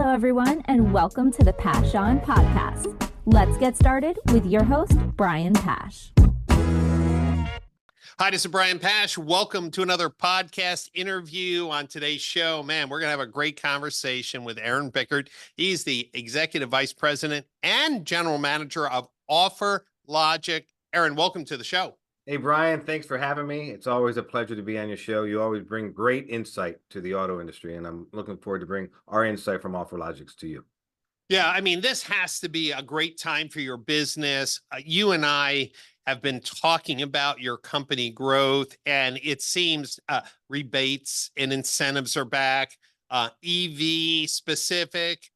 Hello, everyone, and welcome to the Pash On Podcast. Let's get started with your host, Brian Pash. Hi, this is Brian Pash. Welcome to another podcast interview. On today's show, man, we're going to have a great conversation with Aaron Bickart. He's the Executive Vice President and General Manager of OfferLogix. Aaron, welcome to the show. Hey, Brian, thanks for having me. It's always a pleasure to be on your show. You always bring great insight to the auto industry, and I'm looking forward to bring our insight from OfferLogix to you. Yeah, I mean, this has to be a great time for your business. You and I have been talking about your company growth, and it seems rebates and incentives are back. EV specific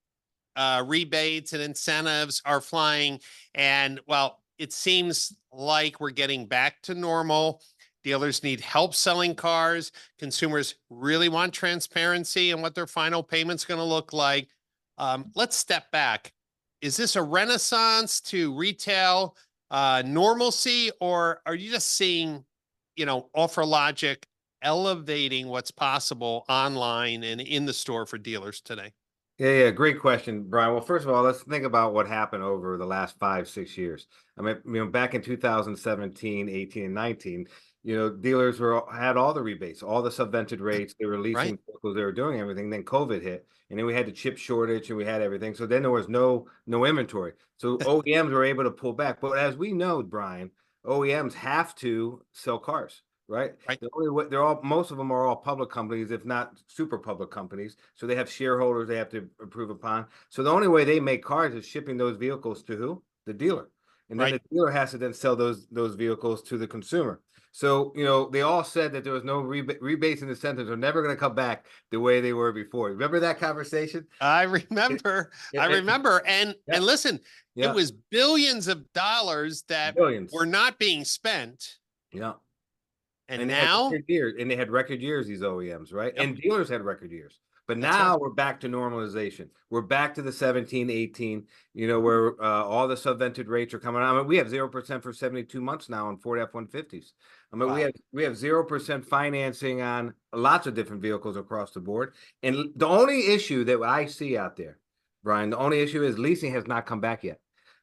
rebates and incentives are flying. And well, it seems like we're getting back to normal. Dealers need help selling cars. Consumers really want transparency and what their final payment's going to look like. Let's step back. Is this a renaissance to retail normalcy, or are you just seeing, OfferLogix elevating what's possible online and in the store for dealers today? Yeah, great question, Brian. Well, first of all, let's think about what happened over the last 5-6 years. I mean, back in 2017, 18, and 19, dealers had all the rebates, all the subvented rates. They were leasing vehicles, they were doing everything. Then COVID hit, and then we had the chip shortage, and we had everything. So then there was no inventory. So OEMs were able to pull back. But as we know, Brian, OEMs have to sell cars. Right. The only way, most of them are all public companies, if not super public companies. So they have shareholders they have to approve upon. So the only way they make cars is shipping those vehicles to who? The dealer. And then the dealer has to then sell those vehicles to the consumer. So, they all said that there was no rebates and incentives are never going to come back the way they were before. Remember that conversation? I remember. And listen, it was billions of dollars that were not being spent. Yeah. And now they had record years, these OEMs, right? Yep. And dealers had record years. But now we're back to normalization. We're back to the 17, 18, where all the subvented rates are coming out. I mean, we have 0% for 72 months now on Ford F-150s. I mean, we have 0% financing on lots of different vehicles across the board. And the only issue that I see out there, Brian, the only issue is leasing has not come back yet.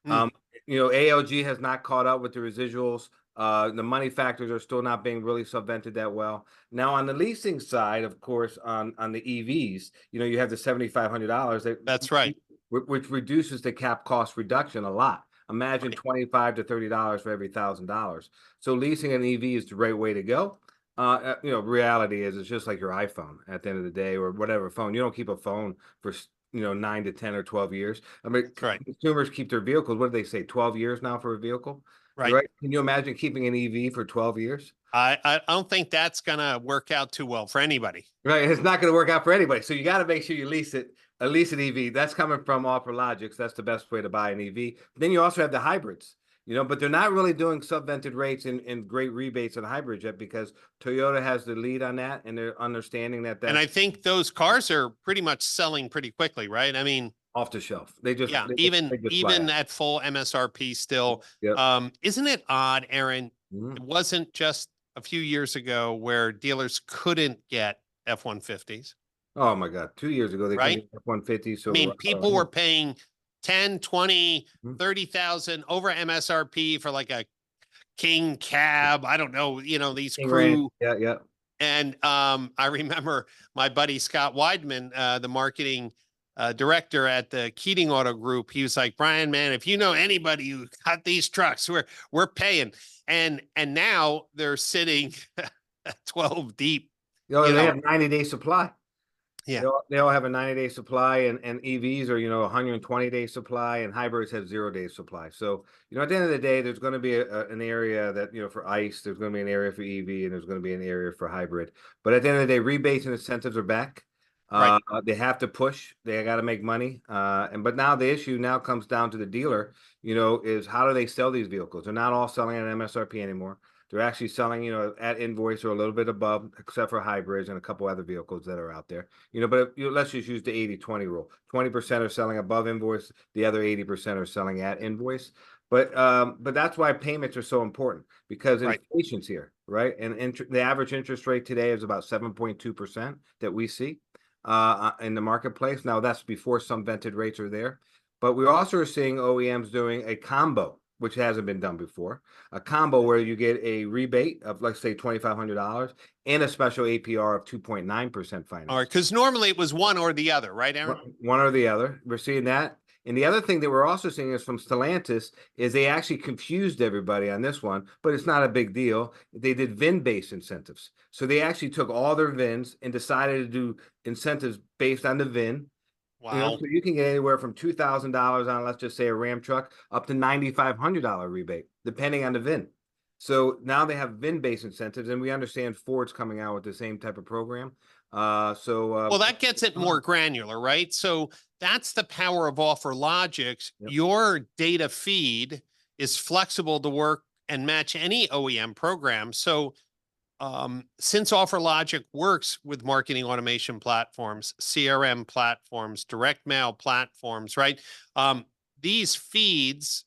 ALG has not caught up with the residuals. The money factors are still not being really subvented that well. Now, on the leasing side, of course, on the EVs, you have the $7,500. That's right. Which reduces the cap cost reduction a lot. Imagine $25 to $30 for every $1,000. So leasing an EV is the right way to go. Reality is it's just like your iPhone at the end of the day, or whatever phone. You don't keep a phone for 9 to 10 or 12 years. I mean, consumers keep their vehicles. What do they say? 12 years now for a vehicle? Right. Can you imagine keeping an EV for 12 years? I don't think that's going to work out too well for anybody. Right. It's not going to work out for anybody. So you got to make sure you lease an EV. That's coming from OfferLogix. That's the best way to buy an EV. But then you also have the hybrids, but they're not really doing subvented rates and great rebates on hybrids yet, because Toyota has the lead on that, and they're understanding that. And I think those cars are pretty much selling pretty quickly, right? I mean, off the shelf. They just even at full MSRP still. Yep. Isn't it odd, Aaron? Mm-hmm. It wasn't just a few years ago where dealers couldn't get F-150s. Oh my God. 2 years ago, they couldn't get F-150s. So I mean, people were paying 10, 20, 30,000 over MSRP for like a King cab. I don't know, these King crew. Ranch. Yeah. And I remember my buddy Scott Weidman, the marketing director at the Keating Auto Group. He was like, Brian, man, if you know anybody who got these trucks, we're paying. And now they're sitting 12 deep. They have 90-day supply. Yeah. They all have a 90-day supply, and EVs are, 120-day supply, and hybrids have 0-day supply. So, at the end of the day, there's going to be an area that, for ICE, there's going to be an area for EV, and there's going to be an area for hybrid. But at the end of the day, rebates and incentives are back. They have to push. They got to make money. But now the issue now comes down to the dealer, is how do they sell these vehicles? They're not all selling at MSRP anymore. They're actually selling, at invoice or a little bit above, except for hybrids and a couple other vehicles that are out there. But let's just use the 80-20 rule. 20% are selling above invoice. The other 80% are selling at invoice. But that's why payments are so important, because inflation's here, right? And the average interest rate today is about 7.2% that we see. in the marketplace. Now that's before some vented rates are there, but we also are seeing OEMs doing a combo, which hasn't been done before. A combo where you get a rebate of, let's say, $2,500 and a special APR of 2.9% All right, finance. because normally it was one or the other, right, Aaron? One or the other. We're seeing that. And the other thing that we're also seeing is from Stellantis is they actually confused everybody on this one, but it's not a big deal. They did VIN-based incentives. So they actually took all their VINs and decided to do incentives based on the VIN. Wow. So you can get anywhere from $2,000 on, let's just say, a Ram truck up to $9,500 rebate, depending on the VIN. So now they have VIN-based incentives, and we understand Ford's coming out with the same type of program. Well, that gets it more granular, right? So that's the power of OfferLogix. Yep. Your data feed is flexible to work and match any OEM program. So since OfferLogix works with marketing automation platforms, CRM platforms, direct mail platforms, right? These feeds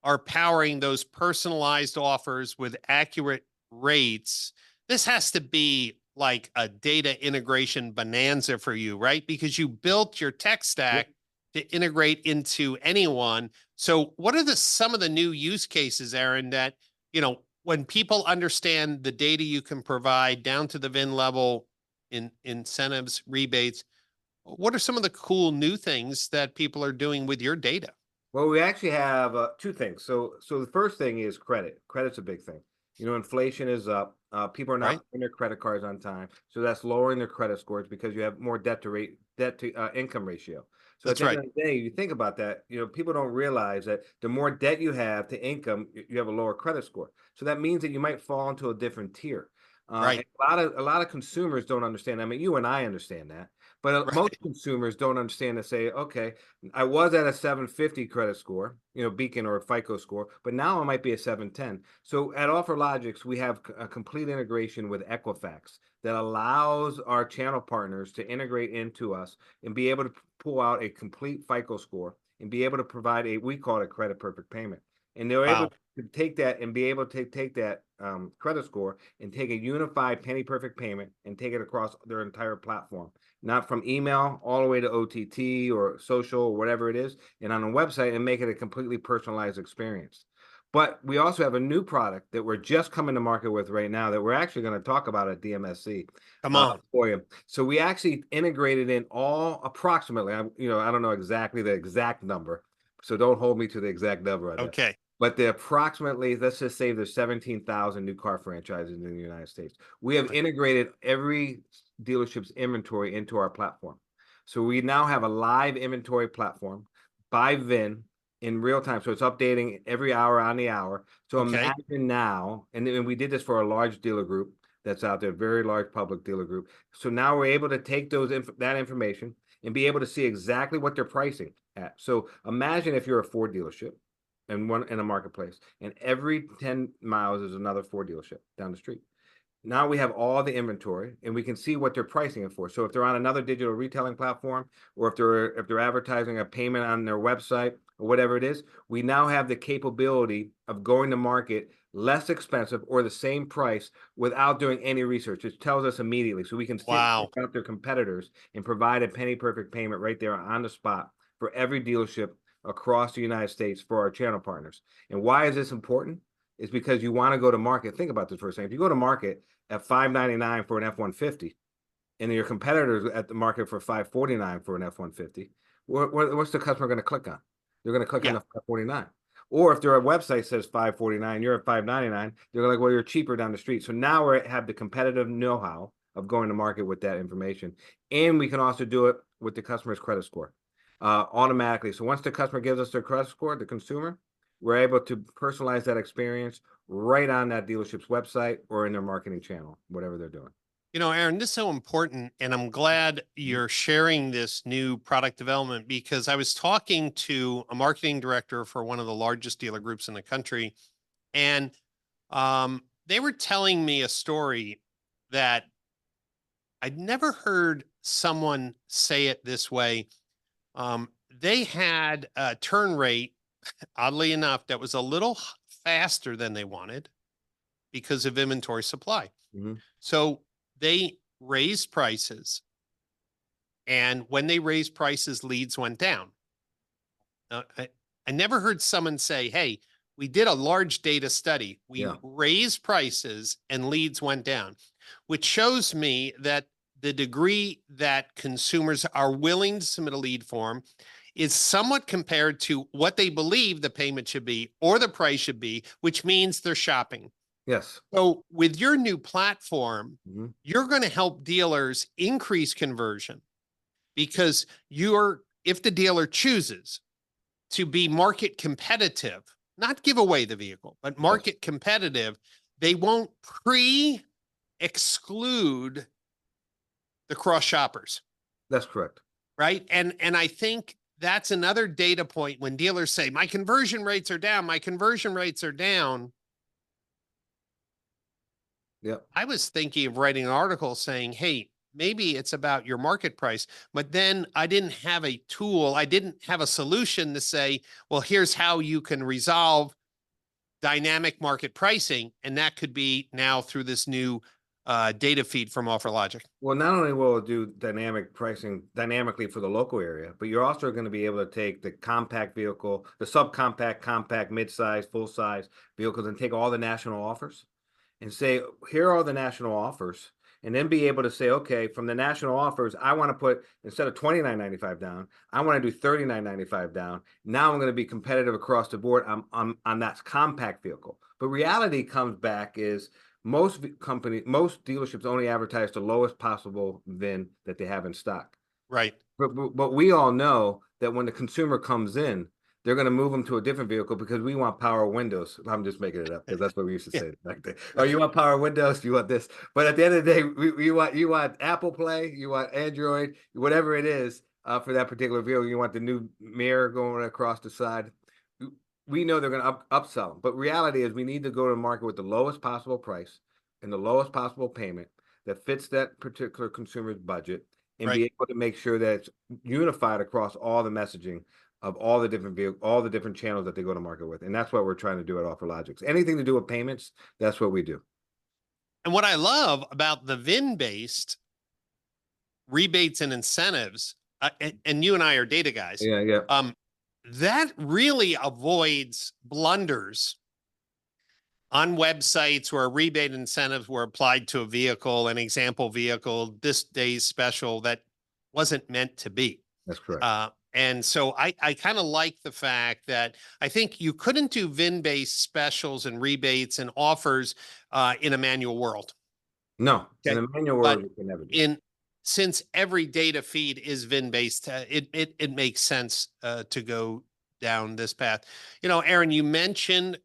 are powering those personalized offers with accurate rates. This has to be like a data integration bonanza for you, right? Because you built your tech stack to integrate into anyone. So what are some of the new use cases, Aaron, that, when people understand the data you can provide down to the VIN level, in incentives, rebates, what are some of the cool new things that people are doing with your data? Well, we actually have two things. So the first thing is credit. Credit's a big thing. Inflation is up. People are not Right. paying their credit cards on time, so that's lowering their credit scores because you have more debt to income ratio. So That's at the right. end of the day, you think about that. People don't realize that the more debt you have to income, you have a lower credit score. So that means that you might fall into a different tier. And Right. a lot of consumers don't understand. I mean, you and I understand that, but Right. most consumers don't understand to say, okay, I was at a 750 credit score, Beacon or FICO score, but now I might be a 710. So at OfferLogix, we have a complete integration with Equifax that allows our channel partners to integrate into us and be able to pull out a complete FICO score and be able to provide we call it a credit perfect payment. And they're able Wow. to take that and be able to take that credit score and take a unified penny perfect payment and take it across their entire platform, not from email all the way to OTT or social or whatever it is, and on a website, and make it a completely personalized experience. But we also have a new product that we're just coming to market with right now that we're actually going to talk about at DMSC Come on. for you. So we actually integrated in all approximately, I don't know exactly the exact number, so don't hold me to the exact number on that. Okay. But the approximately, let's just say there's 17,000 new car franchises in the United States. We have integrated every dealership's inventory into our platform. So we now have a live inventory platform by VIN in real time. So it's updating every hour on the hour. So imagine now, and we did this for a large dealer group that's out there, very large public dealer group. So now we're able to take that information and be able to see exactly what they're pricing at. So imagine if you're a Ford dealership and one in a marketplace, and every 10 miles is another Ford dealership down the street. Now we have all the inventory and we can see what they're pricing it for. So if they're on another digital retailing platform, or if they're advertising a payment on their website or whatever it is, we now have the capability of going to market less expensive or the same price without doing any research. It tells us immediately. So we can see out their competitors and provide a penny perfect payment right there on the spot for every dealership across the United States for our channel partners. And why is this important? Is because you want to go to market. Think about this for a second. If you go to market at $599 for an F-150, and your competitors at the market for $549 for an F-150, what's the customer going to click on? They're going to click on the $549. Or if their website says $549, you're at $599, they're like, well, you're cheaper down the street. So now we have the competitive know-how of going to market with that information. And we can also do it with the customer's credit score automatically. So once the customer gives us their credit score, the consumer, we're able to personalize that experience right on that dealership's website or in their marketing channel, whatever they're doing. Aaron, this is so important, and I'm glad you're sharing this new product development, because I was talking to a marketing director for one of the largest dealer groups in the country, and they were telling me a story that I'd never heard someone say it this way. They had a turn rate, oddly enough, that was a little faster than they wanted because of inventory supply. Mm-hmm. So they raised prices And when they raised prices, leads went down. I never heard someone say, hey, we did a large data study. We raised prices and leads went down, which shows me that the degree that consumers are willing to submit a lead form is somewhat compared to what they believe the payment should be or the price should be, which means they're shopping. Yes. So with your new platform, you're going to help dealers increase conversion because if the dealer chooses to be market competitive, not give away the vehicle, but market competitive, they won't exclude the cross shoppers. That's correct. Right. And I think that's another data point when dealers say, my conversion rates are down, my conversion rates are down. Yep. I was thinking of writing an article saying, hey, maybe it's about your market price, but then I didn't have a tool. I didn't have a solution to say, well, here's how you can resolve dynamic market pricing. And that could be now through this new data feed from OfferLogix. Well, not only will it do dynamic pricing dynamically for the local area, but you're also going to be able to take the compact vehicle, the subcompact, compact, mid-size, full-size vehicles and take all the national offers and say, here are the national offers. And then be able to say, okay, from the national offers, I want to put, instead of $29.95 down, I want to do $39.95 down. Now I'm going to be competitive across the board on that compact vehicle. But reality comes back is most dealerships only advertise the lowest possible VIN that they have in stock. Right. But we all know that when the consumer comes in, they're going to move them to a different vehicle because we want power windows. I'm just making it up because that's what we used to say back then. Oh, you want power windows? You want this? But at the end of the day, you want Apple Play, you want Android, whatever it is for that particular vehicle. You want the new mirror going across the side. We know they're going to upsell them. But reality is we need to go to market with the lowest possible price and the lowest possible payment that fits that particular consumer's budget and be able to make sure that it's unified across all the messaging of all the different channels that they go to market with. And that's what we're trying to do at OfferLogix. Anything to do with payments, that's what we do. And what I love about the VIN-based rebates and incentives, and you and I are data guys. Yeah. That really avoids blunders on websites where rebate incentives were applied to a vehicle, an example vehicle, this day's special that wasn't meant to be. That's correct. And so I kind of like the fact that I think you couldn't do VIN-based specials and rebates and offers in a manual world. No, in a manual world, you can never do. Since every data feed is VIN-based, it makes sense to go down this path. You know, Aaron, you mentioned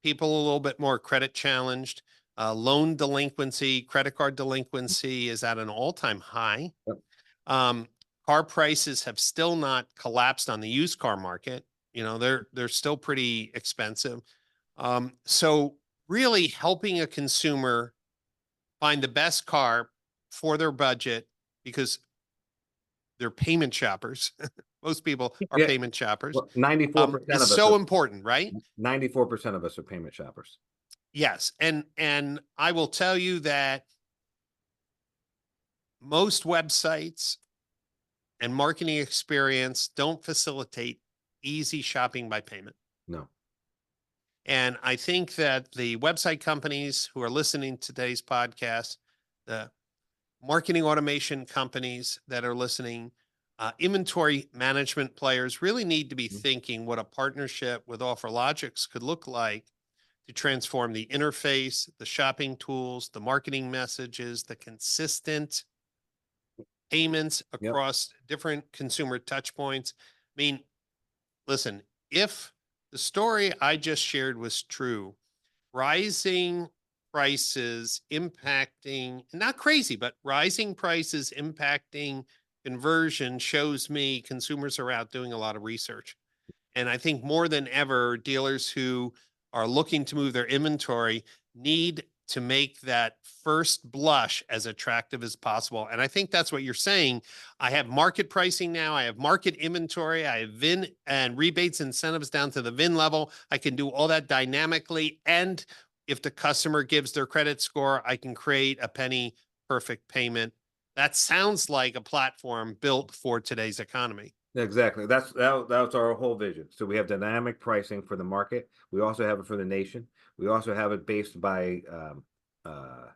people a little bit more credit challenged. Loan delinquency, credit card delinquency is at an all-time high. Yep. Car prices have still not collapsed on the used car market. You know, they're still pretty expensive. So really helping a consumer find the best car for their budget because they're payment shoppers. Most people are payment shoppers. Well, 94% of us is so important, right? 94% of us are payment shoppers. Yes. And I will tell you that most websites and marketing experience don't facilitate easy shopping by payment. No. And I think that the website companies who are listening to today's podcast, the marketing automation companies that are listening, inventory management players really need to be thinking what a partnership with OfferLogix could look like to transform the interface, the shopping tools, the marketing messages, the consistent payments across different consumer touch points. I mean, listen, if the story I just shared was true, rising prices impacting, not crazy, but rising prices impacting conversion shows me consumers are out doing a lot of research. And I think more than ever, dealers who are looking to move their inventory need to make that first blush as attractive as possible. And I think that's what you're saying. I have market pricing now. I have market inventory. I have VIN and rebates, incentives down to the VIN level. I can do all that dynamically. And if the customer gives their credit score, I can create a penny perfect payment That sounds like a platform built for today's economy. Exactly. That's our whole vision. So we have dynamic pricing for the market. We also have it for the nation. We also have it based by uh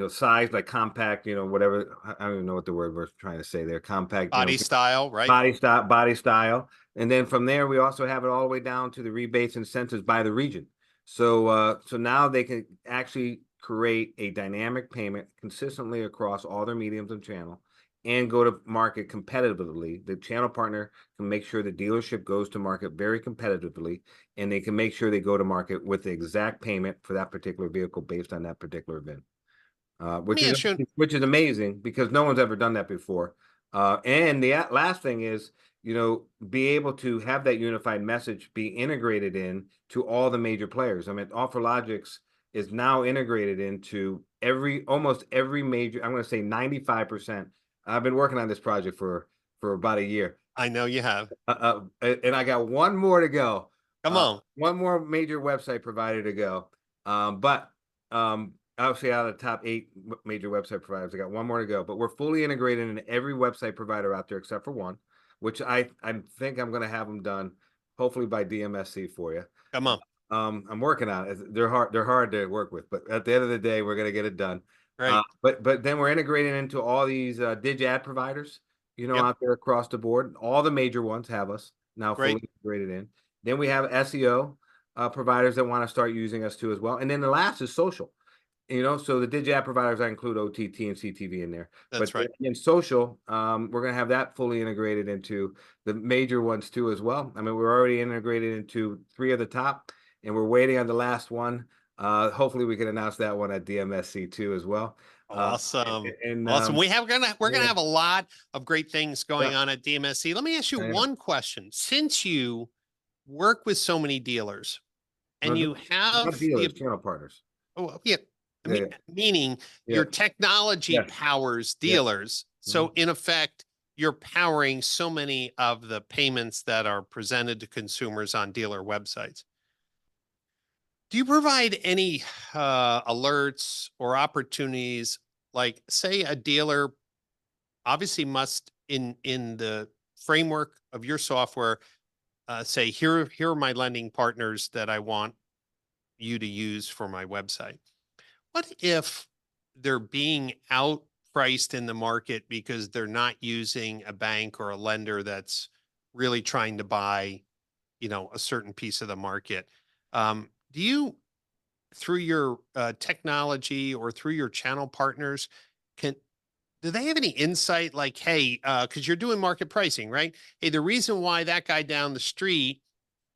size, like compact, whatever. I don't even know what the word we're trying to say there. Compact, Body style, right? body style. And then from there, we also have it all the way down to the rebates and incentives by the region. So now they can actually create a dynamic payment consistently across all their mediums and channel and go to market competitively. The channel partner can make sure the dealership goes to market very competitively, and they can make sure they go to market with the exact payment for that particular vehicle based on that particular VIN. Let Which me is ask you, amazing because no one's ever done that before. And the last thing is, be able to have that unified message be integrated in to all the major players. I mean, OfferLogix is now integrated into almost every major. I'm going to say 95%. I've been working on this project for about a year. I know you have. And I got one more to go. Come on. One more major website provider to go. But obviously out of the top 8 major website providers, I got one more to go. But we're fully integrated in every website provider out there except for one, which I think I'm going to have them done hopefully by DMSC for you. Come on. I'm working on it. They're hard to work with, but at the end of the day, we're going to get it done. Right. But then we're integrating into all these dig ad providers, Yep. out there across the board. All the major ones have us now fully Right. integrated in. Then we have SEO providers that want to start using us too as well. And then the last is social. So the dig ad providers, I include OTT and CTV in there. That's But right. in social, we're going to have that fully integrated into the major ones too as well. I mean, we're already integrated into 3 of the top, and we're waiting on the last one. Hopefully we can announce that one at DMSC too as well. Awesome. And Awesome. We're gonna yeah. have a lot of great things going Yeah. on at DMSC. Let me ask you Yeah. one question. Since you work with so many dealers and No, you not have dealers, channel partners. yeah, Yeah. meaning Yeah. your technology Yes. powers Yes. dealers. So in effect, you're powering so many of the payments that are presented to consumers on dealer websites. Do you provide any alerts or opportunities? Like, say, a dealer obviously must, in the framework of your software, say, here are my lending partners that I want you to use for my website. What if they're being outpriced in the market because they're not using a bank or a lender that's really trying to buy, a certain piece of the market? Do you, through your technology or through your channel partners, can do they have any insight like, hey, because you're doing market pricing, right? Hey, the reason why that guy down the street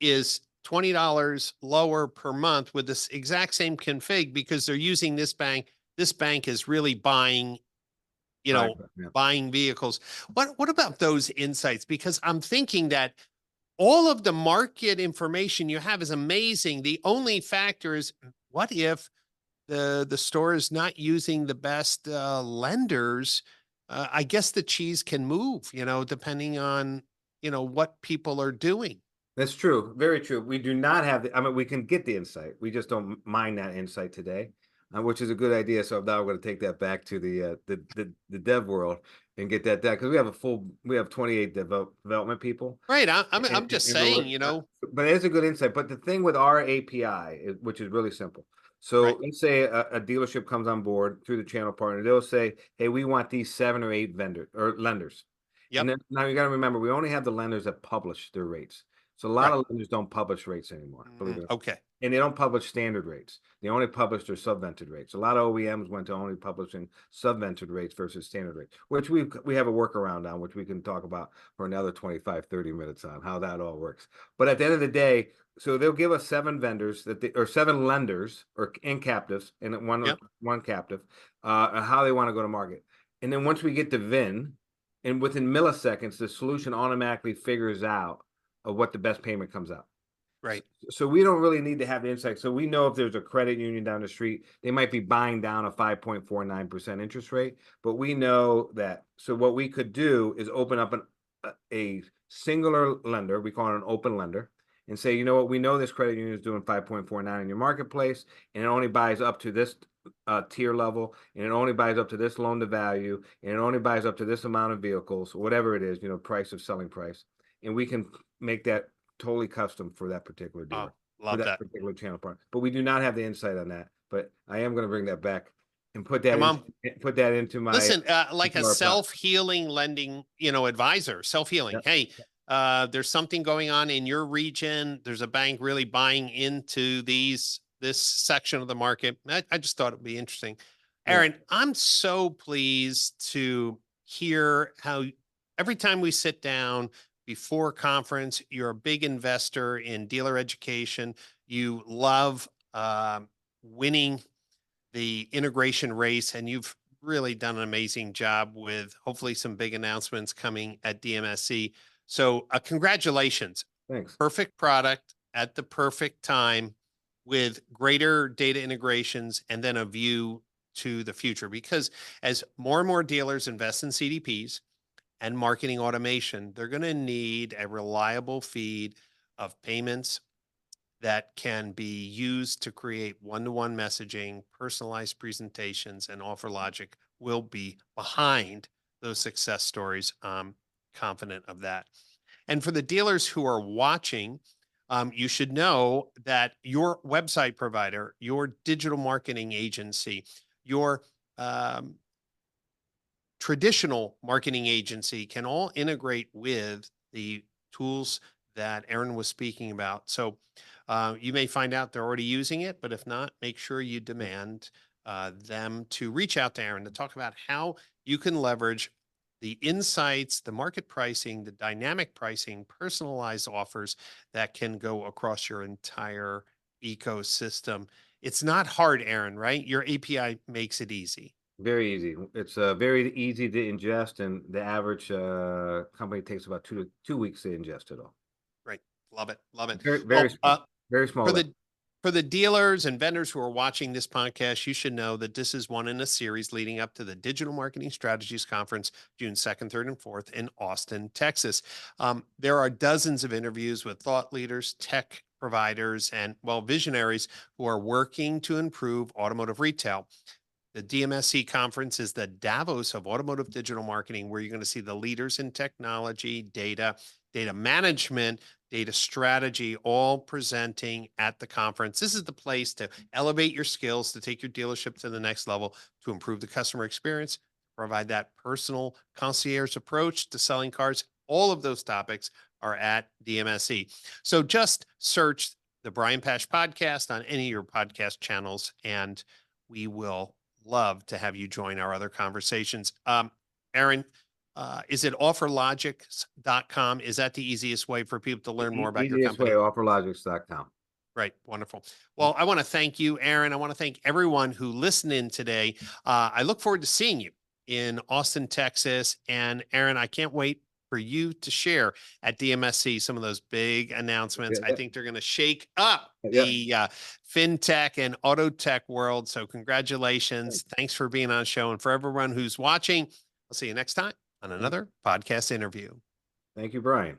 is $20 lower per month with this exact same config because they're using this bank. This bank is really buying, Right. Yeah. buying vehicles. What about those insights? Because I'm thinking that all of the market information you have is amazing. The only factor is, what if the store is not using the best lenders? I guess the cheese can move, depending on, what people are doing. That's true. Very true. We do not have I mean, we can get the insight. We just don't mine that insight today, which is a good idea. So now I'm going to take that back to the dev world and get that done because we have 28 development people. Right. I'm just And saying, but it's a good insight. But the thing with our API, which is really simple. So right. let's say a dealership comes on board through the channel partner. They'll say, hey, we want these 7 or 8 vendors or lenders. And Yep. then now you got to remember, we only have the lenders that publish their rates. So a lot Right. of lenders don't publish rates anymore, believe it or not. Okay. And they don't publish standard rates. They only publish their subvented rates. A lot of OEMs went to only publishing subvented rates versus standard rates, which we have a workaround on, which we can talk about for another 25, 30 minutes on how that all works. But at the end of the day, so they'll give us 7 vendors or 7 lenders and captives and Yep. one captive, how they want to go to market. And then once we get the VIN, and within milliseconds, the solution automatically figures out of what the best payment comes out. Right. So we don't really need to have the insight. So we know if there's a credit union down the street, they might be buying down a 5.49% interest rate, but we know that. So what we could do is open up a singular lender, we call it an open lender, and say, you know what, we know this credit union is doing 5.49 in your marketplace, and it only buys up to this tier level, and it only buys up to this loan to value, and it only buys up to this amount of vehicles, whatever it is, price of selling price. And we can make that totally custom for that particular Oh, dealer, for love that that. particular channel partner. But we do not have the insight on that. But I am going to bring that back and put that Come on. into my Listen, like a into our product. self-healing lending, advisor, self-healing. Yep. Hey, there's something going on in your region. There's a bank really buying into this section of the market. I just thought it would be interesting. Yeah. Aaron, I'm so pleased to hear how every time we sit down before a conference, you're a big investor in dealer education. You love winning the integration race, and you've really done an amazing job with hopefully some big announcements coming at DMSC. So congratulations. Thanks. Perfect product at the perfect time with greater data integrations and then a view to the future. Because as more and more dealers invest in CDPs and marketing automation, they're going to need a reliable feed of payments that can be used to create one-to-one messaging, personalized presentations, and OfferLogix will be behind those success stories. I'm confident of that. And for the dealers who are watching, you should know that your website provider, your digital marketing agency, your traditional marketing agency can all integrate with the tools that Aaron was speaking about. So you may find out they're already using it, but if not, make sure you demand them to reach out to Aaron to talk about how you can leverage the insights, the market pricing, the dynamic pricing, personalized offers that can go across your entire ecosystem. It's not hard, Aaron, right? Your API makes it easy. Very easy. It's very easy to ingest, and the average company takes about 2 weeks to ingest it all. Right. Love it. Love it. Very, Well, very small. for the dealers and vendors who are watching this podcast, you should know that this is one in a series leading up to the Digital Marketing Strategies Conference, June 2nd, 3rd, and 4th in Austin, Texas. There are dozens of interviews with thought leaders, tech providers, and, well, visionaries who are working to improve automotive retail. The DMSC conference is the Davos of automotive digital marketing, where you're going to see the leaders in technology, data management, data strategy, all presenting at the conference. This is the place to elevate your skills, to take your dealership to the next level, to improve the customer experience, provide that personal concierge approach to selling cars. All of those topics are at DMSC. So just search the Brian Pash podcast on any of your podcast channels, and we will love to have you join our other conversations. Aaron, is it offerlogix.com? Is that the easiest way for people to learn more about your company? offerlogix.com. Right. Wonderful. Well, I want to thank you, Aaron. I want to thank everyone who listened in today. I look forward to seeing you in Austin, Texas. And Aaron, I can't wait for you to share at DMSC some of those big announcements. I think they're going to shake up the fintech and auto tech world. So congratulations. Thanks for being on the show. And for everyone who's watching, I'll see you next time on another podcast interview. Thank you, Brian.